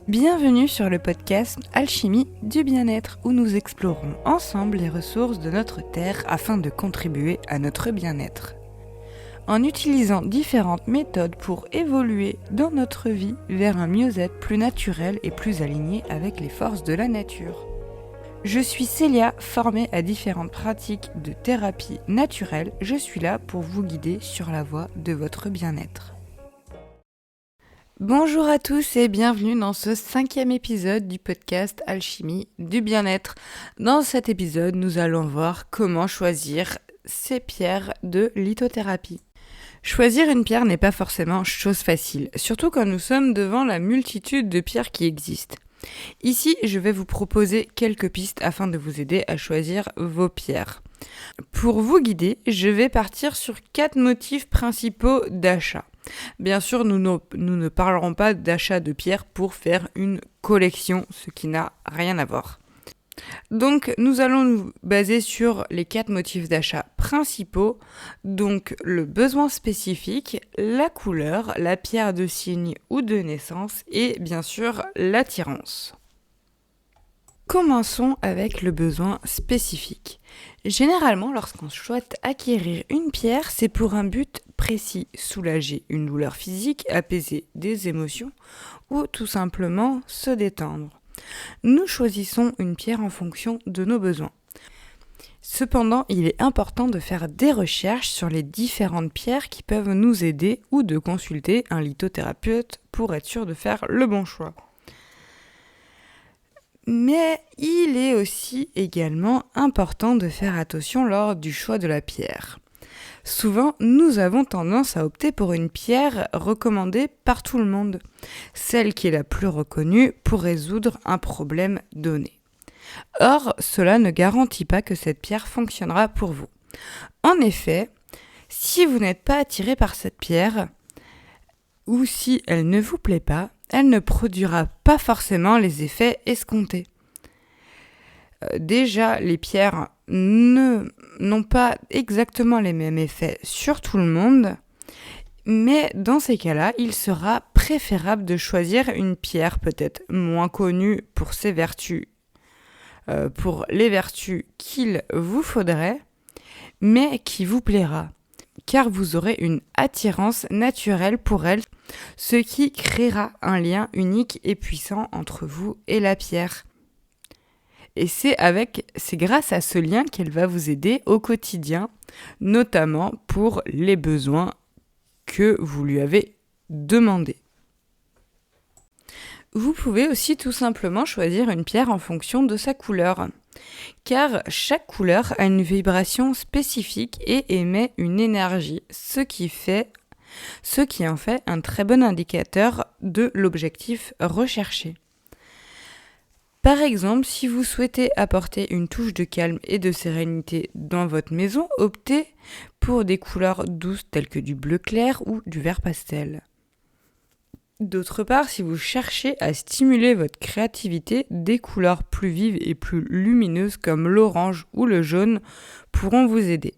Bienvenue sur le podcast Alchimie du bien-être où nous explorons ensemble les ressources de notre terre afin de contribuer à notre bien-être. En utilisant différentes méthodes pour évoluer dans notre vie vers un mieux-être plus naturel et plus aligné avec les forces de la nature. Je suis Célia, formée à différentes pratiques de thérapie naturelle. Je suis là pour vous guider sur la voie de votre bien-être. Bonjour à tous et bienvenue dans ce 5e épisode du podcast Alchimie du bien-être. Dans cet épisode, nous allons voir comment choisir ces pierres de lithothérapie. Choisir une pierre n'est pas forcément chose facile, surtout quand nous sommes devant la multitude de pierres qui existent. Ici, je vais vous proposer quelques pistes afin de vous aider à choisir vos pierres. Pour vous guider, je vais partir sur 4 motifs principaux d'achat. Bien sûr, nous ne parlerons pas d'achat de pierres pour faire une collection, ce qui n'a rien à voir. Donc, nous allons nous baser sur les 4 motifs d'achat principaux, donc le besoin spécifique, la couleur, la pierre de signe ou de naissance et bien sûr l'attirance. Commençons avec le besoin spécifique. Généralement, lorsqu'on souhaite acquérir une pierre, c'est pour un but précis, soulager une douleur physique, apaiser des émotions ou tout simplement se détendre. Nous choisissons une pierre en fonction de nos besoins. Cependant, il est important de faire des recherches sur les différentes pierres qui peuvent nous aider ou de consulter un lithothérapeute pour être sûr de faire le bon choix. Mais il est aussi également important de faire attention lors du choix de la pierre. Souvent, nous avons tendance à opter pour une pierre recommandée par tout le monde, celle qui est la plus reconnue pour résoudre un problème donné. Or, cela ne garantit pas que cette pierre fonctionnera pour vous. En effet, si vous n'êtes pas attiré par cette pierre, ou si elle ne vous plaît pas, elle ne produira pas forcément les effets escomptés. Déjà, les pierres n'ont pas exactement les mêmes effets sur tout le monde, mais dans ces cas-là, il sera préférable de choisir une pierre peut-être moins connue pour ses vertus, pour les vertus qu'il vous faudrait, mais qui vous plaira, car vous aurez une attirance naturelle pour elle, ce qui créera un lien unique et puissant entre vous et la pierre. Et c'est grâce à ce lien qu'elle va vous aider au quotidien, notamment pour les besoins que vous lui avez demandés. Vous pouvez aussi tout simplement choisir une pierre en fonction de sa couleur, car chaque couleur a une vibration spécifique et émet une énergie, ce qui en fait un très bon indicateur de l'objectif recherché. Par exemple, si vous souhaitez apporter une touche de calme et de sérénité dans votre maison, optez pour des couleurs douces telles que du bleu clair ou du vert pastel. D'autre part, si vous cherchez à stimuler votre créativité, des couleurs plus vives et plus lumineuses comme l'orange ou le jaune pourront vous aider.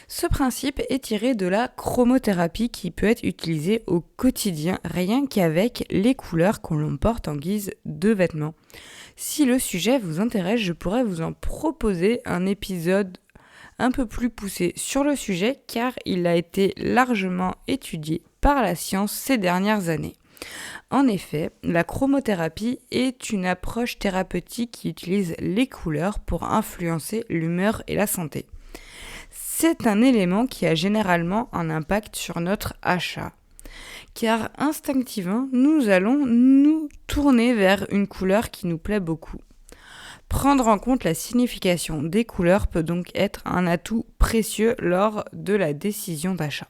Ce principe est tiré de la chromothérapie qui peut être utilisée au quotidien rien qu'avec les couleurs qu'on l'on porte en guise de vêtements. Si le sujet vous intéresse, je pourrais vous en proposer un épisode un peu plus poussé sur le sujet car il a été largement étudié par la science ces dernières années. En effet, la chromothérapie est une approche thérapeutique qui utilise les couleurs pour influencer l'humeur et la santé. C'est un élément qui a généralement un impact sur notre achat, car instinctivement, nous allons nous tourner vers une couleur qui nous plaît beaucoup. Prendre en compte la signification des couleurs peut donc être un atout précieux lors de la décision d'achat.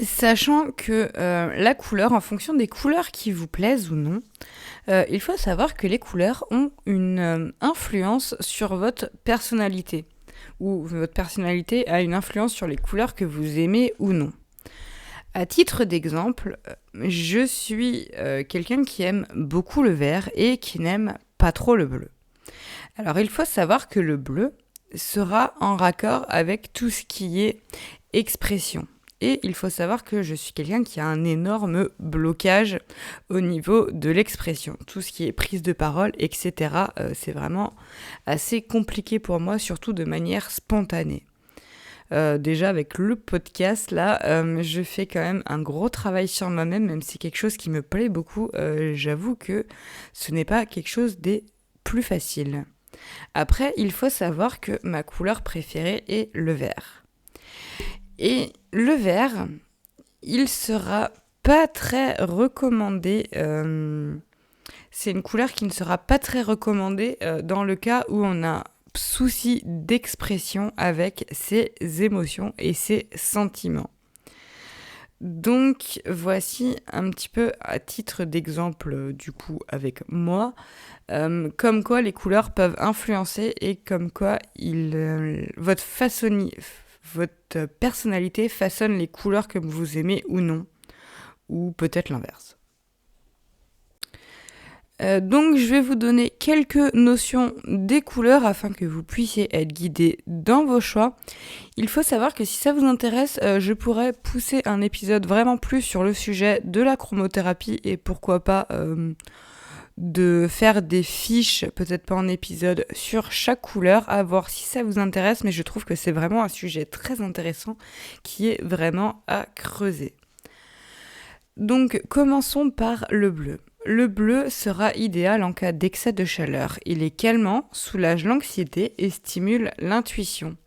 Sachant que la couleur, en fonction des couleurs qui vous plaisent ou non, il faut savoir que les couleurs ont une influence sur votre personnalité, ou votre personnalité a une influence sur les couleurs que vous aimez ou non. À titre d'exemple, je suis quelqu'un qui aime beaucoup le vert et qui n'aime pas trop le bleu. Alors il faut savoir que le bleu sera en raccord avec tout ce qui est expression. Et il faut savoir que je suis quelqu'un qui a un énorme blocage au niveau de l'expression. Tout ce qui est prise de parole, etc., c'est vraiment assez compliqué pour moi, surtout de manière spontanée. Déjà avec le podcast là, je fais quand même un gros travail sur moi-même, même si c'est quelque chose qui me plaît beaucoup. J'avoue que ce n'est pas quelque chose des plus faciles. Après, il faut savoir que ma couleur préférée est le vert. Et le vert, il sera pas très recommandé. C'est une couleur qui ne sera pas très recommandée dans le cas où on a souci d'expression avec ses émotions et ses sentiments. Donc voici un petit peu à titre d'exemple du coup avec moi, comme quoi les couleurs peuvent influencer et comme quoi votre personnalité façonne les couleurs que vous aimez ou non, ou peut-être l'inverse. Donc je vais vous donner quelques notions des couleurs afin que vous puissiez être guidé dans vos choix. Il faut savoir que si ça vous intéresse, je pourrais pousser un épisode vraiment plus sur le sujet de la chromothérapie et pourquoi pas de faire des fiches, peut-être pas en épisode, sur chaque couleur, à voir si ça vous intéresse, mais je trouve que c'est vraiment un sujet très intéressant qui est vraiment à creuser. Donc commençons par le bleu. Le bleu sera idéal en cas d'excès de chaleur. Il est calmant, soulage l'anxiété et stimule l'intuition.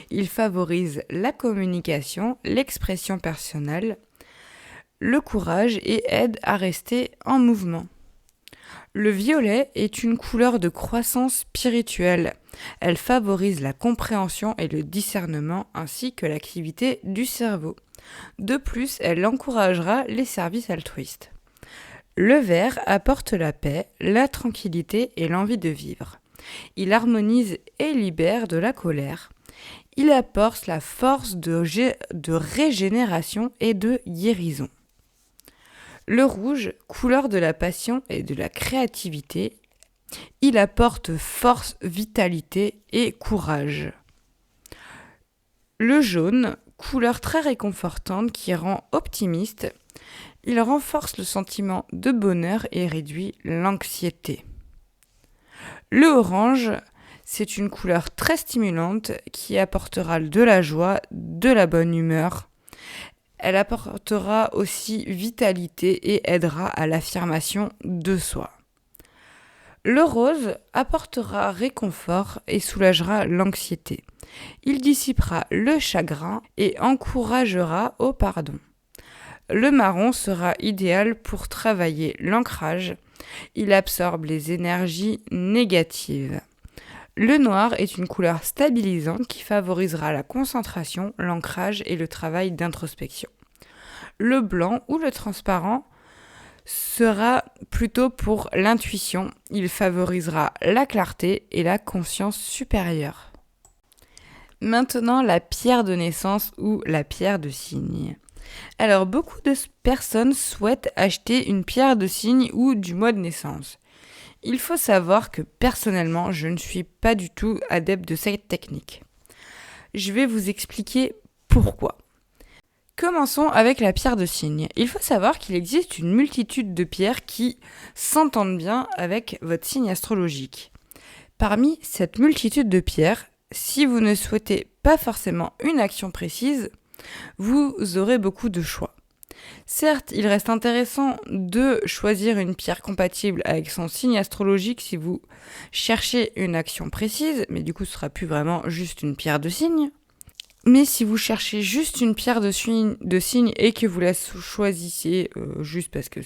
Il favorise la communication, l'expression personnelle, le courage et aide à rester en mouvement. Le violet est une couleur de croissance spirituelle. Elle favorise la compréhension et le discernement ainsi que l'activité du cerveau. De plus, elle encouragera les services altruistes. Le vert apporte la paix, la tranquillité et l'envie de vivre. Il harmonise et libère de la colère. Il apporte la force de régénération et de guérison. Le rouge, couleur de la passion et de la créativité, il apporte force, vitalité et courage. Le jaune, couleur très réconfortante qui rend optimiste, il renforce le sentiment de bonheur et réduit l'anxiété. Le orange, c'est une couleur très stimulante qui apportera de la joie, de la bonne humeur. Elle apportera aussi vitalité et aidera à l'affirmation de soi. Le rose apportera réconfort et soulagera l'anxiété. Il dissipera le chagrin et encouragera au pardon. Le marron sera idéal pour travailler l'ancrage. Il absorbe les énergies négatives. Le noir est une couleur stabilisante qui favorisera la concentration, l'ancrage et le travail d'introspection. Le blanc ou le transparent sera plutôt pour l'intuition. Il favorisera la clarté et la conscience supérieure. Maintenant, la pierre de naissance ou la pierre de cygne. Alors, beaucoup de personnes souhaitent acheter une pierre de cygne ou du mois de naissance. Il faut savoir que personnellement, je ne suis pas du tout adepte de cette technique. Je vais vous expliquer pourquoi. Commençons avec la pierre de cygne. Il faut savoir qu'il existe une multitude de pierres qui s'entendent bien avec votre signe astrologique. Parmi cette multitude de pierres, si vous ne souhaitez pas forcément une action précise, vous aurez beaucoup de choix. Certes, il reste intéressant de choisir une pierre compatible avec son signe astrologique si vous cherchez une action précise, mais du coup ce sera plus vraiment juste une pierre de cygne. Mais si vous cherchez juste une pierre de cygne et que vous la choisissez juste parce que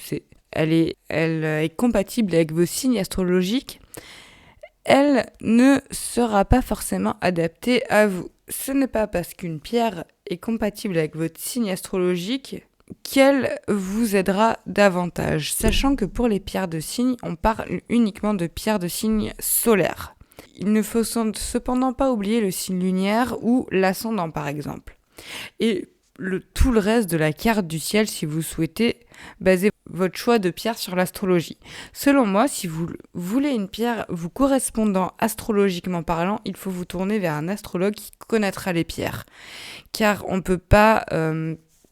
elle est compatible avec vos signes astrologiques, elle ne sera pas forcément adaptée à vous. Ce n'est pas parce qu'une pierre est compatible avec votre signe astrologique qu'elle vous aidera davantage, sachant que pour les pierres de cygne, on parle uniquement de pierres de cygne solaire. Il ne faut cependant pas oublier le signe lunaire ou l'ascendant par exemple. Et tout le reste de la carte du ciel si vous souhaitez baser votre choix de pierre sur l'astrologie. Selon moi, si vous voulez une pierre vous correspondant astrologiquement parlant, il faut vous tourner vers un astrologue qui connaîtra les pierres. Car on ne peut pas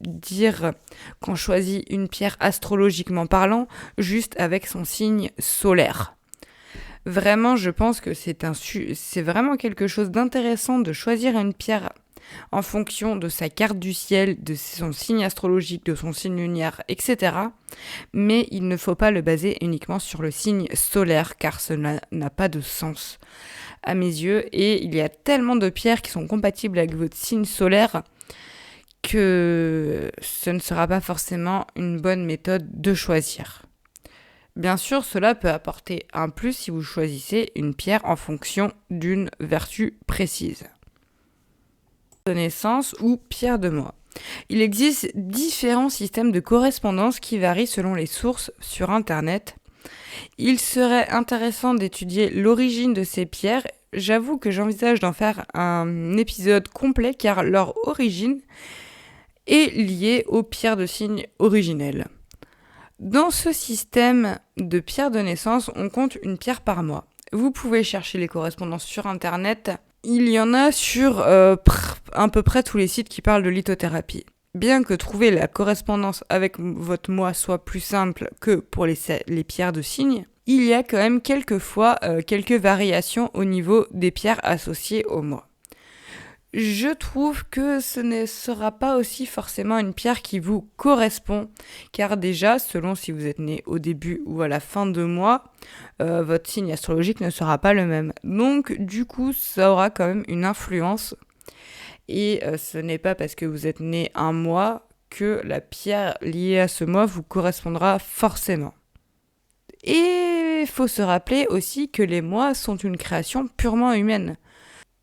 dire qu'on choisit une pierre astrologiquement parlant, juste avec son signe solaire. Vraiment, je pense que c'est vraiment quelque chose d'intéressant de choisir une pierre en fonction de sa carte du ciel, de son signe astrologique, de son signe lunaire, etc. Mais il ne faut pas le baser uniquement sur le signe solaire, car cela n'a pas de sens à mes yeux. Et il y a tellement de pierres qui sont compatibles avec votre signe solaire que ce ne sera pas forcément une bonne méthode de choisir. Bien sûr, cela peut apporter un plus si vous choisissez une pierre en fonction d'une vertu précise. De naissance ou pierre de mois. Il existe différents systèmes de correspondance qui varient selon les sources sur Internet. Il serait intéressant d'étudier l'origine de ces pierres. J'avoue que j'envisage d'en faire un épisode complet car leur origine est liée aux pierres de signe originelles. Dans ce système de pierres de naissance, on compte une pierre par mois. Vous pouvez chercher les correspondances sur Internet. Il y en a sur à peu près tous les sites qui parlent de lithothérapie. Bien que trouver la correspondance avec votre mois soit plus simple que pour les pierres de signe, il y a quand même quelquefois quelques variations au niveau des pierres associées au mois. Je trouve que ce ne sera pas aussi forcément une pierre qui vous correspond, car déjà, selon si vous êtes né au début ou à la fin de mois, votre signe astrologique ne sera pas le même. Donc, du coup, ça aura quand même une influence. Et ce n'est pas parce que vous êtes né un mois que la pierre liée à ce mois vous correspondra forcément. Et il faut se rappeler aussi que les mois sont une création purement humaine.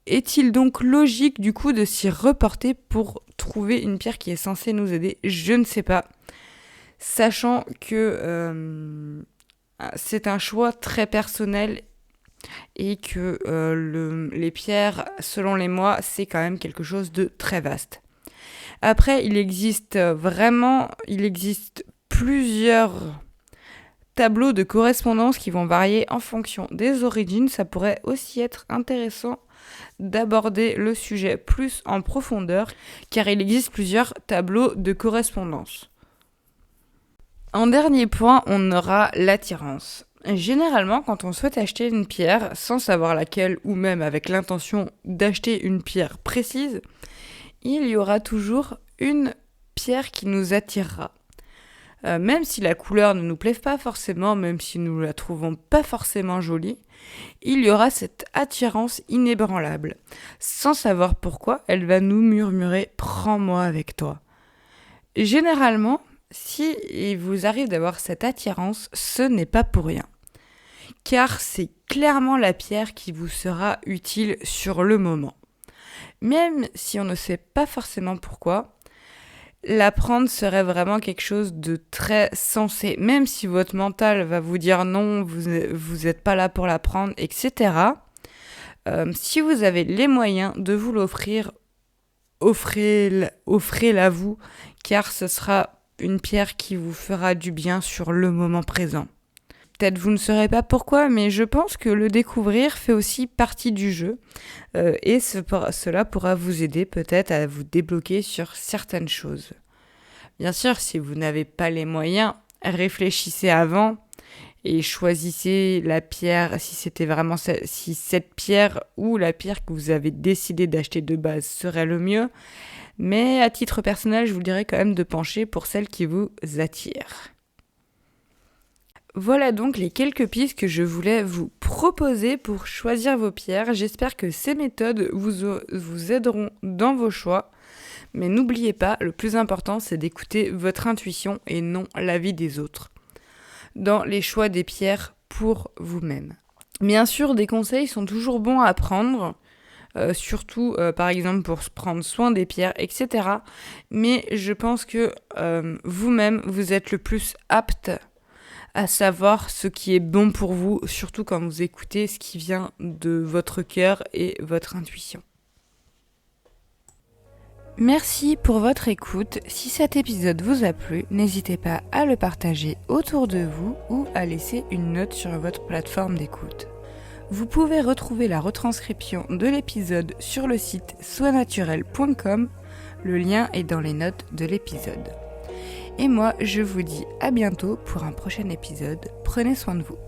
Est-il donc logique du coup de s'y reporter pour trouver une pierre qui est censée nous aider ? Je ne sais pas. Sachant que c'est un choix très personnel et que les pierres, selon les mois, c'est quand même quelque chose de très vaste. Après, il existe plusieurs tableaux de correspondance qui vont varier en fonction des origines. Ça pourrait aussi être intéressant d'aborder le sujet plus en profondeur, car il existe plusieurs tableaux de correspondance. En dernier point, on aura l'attirance. Généralement, quand on souhaite acheter une pierre, sans savoir laquelle, ou même avec l'intention d'acheter une pierre précise, il y aura toujours une pierre qui nous attirera. Même si la couleur ne nous plaît pas forcément, même si nous la trouvons pas forcément jolie, il y aura cette attirance inébranlable. Sans savoir pourquoi, elle va nous murmurer « Prends-moi avec toi ». Généralement, si il vous arrive d'avoir cette attirance, ce n'est pas pour rien. Car c'est clairement la pierre qui vous sera utile sur le moment. Même si on ne sait pas forcément pourquoi, la prendre serait vraiment quelque chose de très sensé. Même si votre mental va vous dire non, vous n'êtes pas là pour la prendre, etc. Si vous avez les moyens de vous l'offrir, offrez-la vous, car ce sera une pierre qui vous fera du bien sur le moment présent. Peut-être vous ne saurez pas pourquoi, mais je pense que le découvrir fait aussi partie du jeu. Et cela pourra vous aider peut-être à vous débloquer sur certaines choses. Bien sûr, si vous n'avez pas les moyens, réfléchissez avant et choisissez la pierre, si cette pierre ou la pierre que vous avez décidé d'acheter de base serait le mieux. Mais à titre personnel, je vous dirais quand même de pencher pour celle qui vous attire. Voilà donc les quelques pistes que je voulais vous proposer pour choisir vos pierres. J'espère que ces méthodes vous aideront dans vos choix. Mais n'oubliez pas, le plus important, c'est d'écouter votre intuition et non l'avis des autres dans les choix des pierres pour vous-même. Bien sûr, des conseils sont toujours bons à prendre, surtout par exemple pour prendre soin des pierres, etc. Mais je pense que vous-même, vous êtes le plus apte à savoir ce qui est bon pour vous, surtout quand vous écoutez ce qui vient de votre cœur et votre intuition. Merci pour votre écoute. Si cet épisode vous a plu, n'hésitez pas à le partager autour de vous ou à laisser une note sur votre plateforme d'écoute. Vous pouvez retrouver la retranscription de l'épisode sur le site soinaturel.com. Le lien est dans les notes de l'épisode. Et moi, je vous dis à bientôt pour un prochain épisode. Prenez soin de vous.